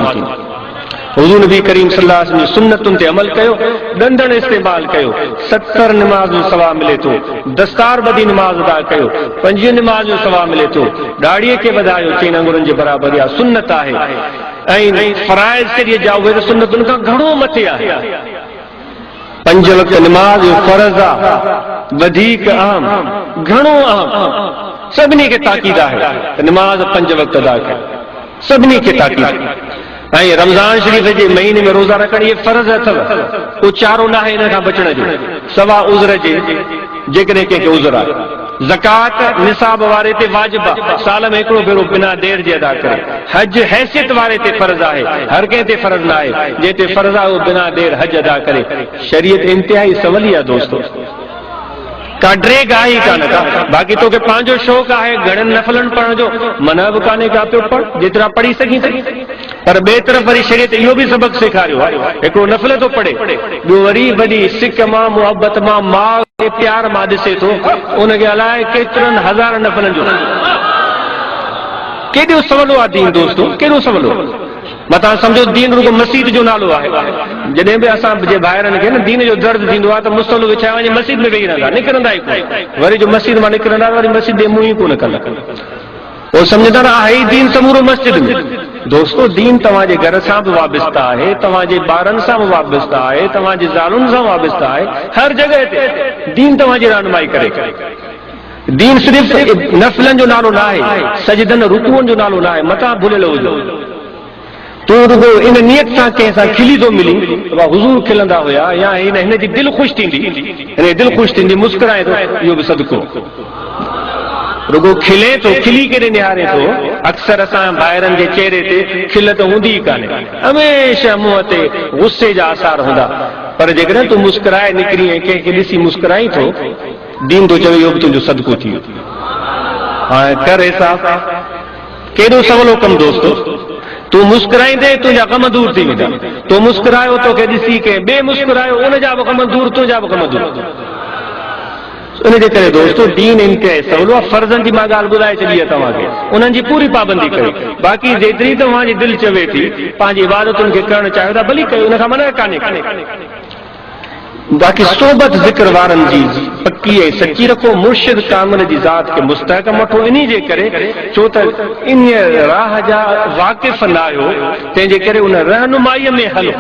नमाज़ूं थी। हुज़ूर नबी करीम सल्लल्लाहु अलैहि वसल्लम सुन्नतुनि ते अमल कयो, ॾंडण इस्तेमाल कयो, 70 नमाज़ूं सवाब मिले थो। दस्तार ॿधी नमाज़ अदा कयो, 5 नमाज़ूं सवाब मिले थो। दाढ़ीअ खे वधायो 4 आङुरनि जे बराबरि आहे, सुन्नत आहे। ऐं फराइज़ शरीयत जा उहे सुन्नतुनि खां घणो मथे आहे। 5 वक़्त नमाज़ फर्ज़ आहे, वधीक अहम, घणो अहम, सभिनी खे ताक़ीद आहे त नमाज़ 5 वक़्त अदा कयो, सभिनी खे ताक़ीद। ऐं रमज़ान शरीफ़ जे महीने में रोज़ा रखण इहे फर्ज़ अथव, को चारो न आहे हिन खां बचण जो, सवा उज़र जे, जेकॾहिं कंहिंखे उज़र आहे। ज़कात निसाब वारे ते वाजिब आहे, साल में हिकिड़ो भेरो बिना देर जे अदा करे। हज हैसियत वारे ते फर्ज़ आहे, हर कंहिं ते फर्ज़ न आहे, जंहिं ते फर्ज़ आहे उहो बिना देर हज अदा करे। शरीयत इंतिहाई सवली आहे दोस्तो, का ड्रेग आहे ई कान का। बाक़ी तोखे पंहिंजो शौक़ आहे घणनि नफ़लनि पढ़ण जो, मना बि कान्हे का पियो पढ़, जेतिरा पढ़ी सघीं थी। पर ॿिए तरफ़ वरी शरीयत इहो बि सबक़ सेखारियो आहे, हिकिड़ो नफ़ल थो पढ़े, ॿियो वरी वॾी सिक मां, मुहबत मां, माउ खे प्यार मां ॾिसे थो, उनखे अलाए केतिरनि हज़ार नफ़लनि जो। केॾो सवलो आहे दीन दोस्तो, केॾो सवलो। मथां सम्झो दीन रुगो मस्जिद जो नालो आहे। जॾहिं बि असां जे ॿाहिरनि खे न दीन जो दर्द थींदो आहे त मुसलो विछाए वञी मस्जिद में वेही रहंदा, निकिरंदा ई कोन। वरी जो मस्जिद मां निकिरंदा वरी मस्जिद ॾे मुंहुं ई कोन कंदा, उहो सम्झंदा न आहे ई दीन समूरो मस्जिद में। दोस्तो दीन तव्हांजे घर सां बि वाबस्ता आहे, तव्हांजे ॿारनि सां बि वाबस्ता आहे, तव्हांजे ज़ालुनि सां वाबस्ता आहे, हर जॻह ते दीन तव्हांजी रहनुमाई करे। दीन सिर्फ़ नफ़लनि जो नालो न आहे, सजदनि रुकूअनि जो नालो न आहे, मथां भुलियल हुजो। तूं रुगो इन नियत सां कंहिं सां खिली थो मिली, हुज़ूर खिलंदा हुया, या हिन जी दिलि ख़ुशि थींदी, हिन दिलि ख़ुशि थींदी, मुस्कुराए थो, इहो बि सदको। रुगो खिले थो, खिली करे निहारे थो। अक्सर असां ॿाहिरनि जे चेहरे ते खिल त हूंदी ई कान्हे, हमेशह मुंहं ते गुस्से जा आसार हूंदा। पर जेकॾहिं तूं मुस्कुराए निकिरी ऐं कंहिंखे ॾिसी मुस्कुराई थो, दीन थो चवे इहो बि तुंहिंजो सदको थी वियो। हाणे कर हिसाब, केॾो सवलो कमु दोस्तो। तूं मुस्कुराईंदे तुंहिंजा गम दूर थी वेंदा, तूं मुस्कुरायो तोखे ॾिसी के ॿिए मुस्कुरायो, उनजा बि गम दूर, तुंहिंजा बि गम दूर। उनजे करे दोस्तो दीन इंतिहाई सवलो आहे। फर्ज़नि जी मां ॻाल्हि ॿुधाए छॾी आहे तव्हांखे, उन्हनि जी पूरी पाबंदी कयो। बाक़ी जेतिरी तव्हांजी दिलि चवे थी पंहिंजी इबादतुनि खे करणु चाहियो था भली कयो, उनखां मना कान्हे। बाक़ी सोबत ज़िक्र वारनि जी पक्की ऐं सची रखो, मुर्शिद कामिल जी ज़ात खे मुस्तहकम वठो। इन जे करे छो त इन राह जा वाक़िफ़ न आहियो, तंहिंजे करे उन रहनुमाईअ में हलो।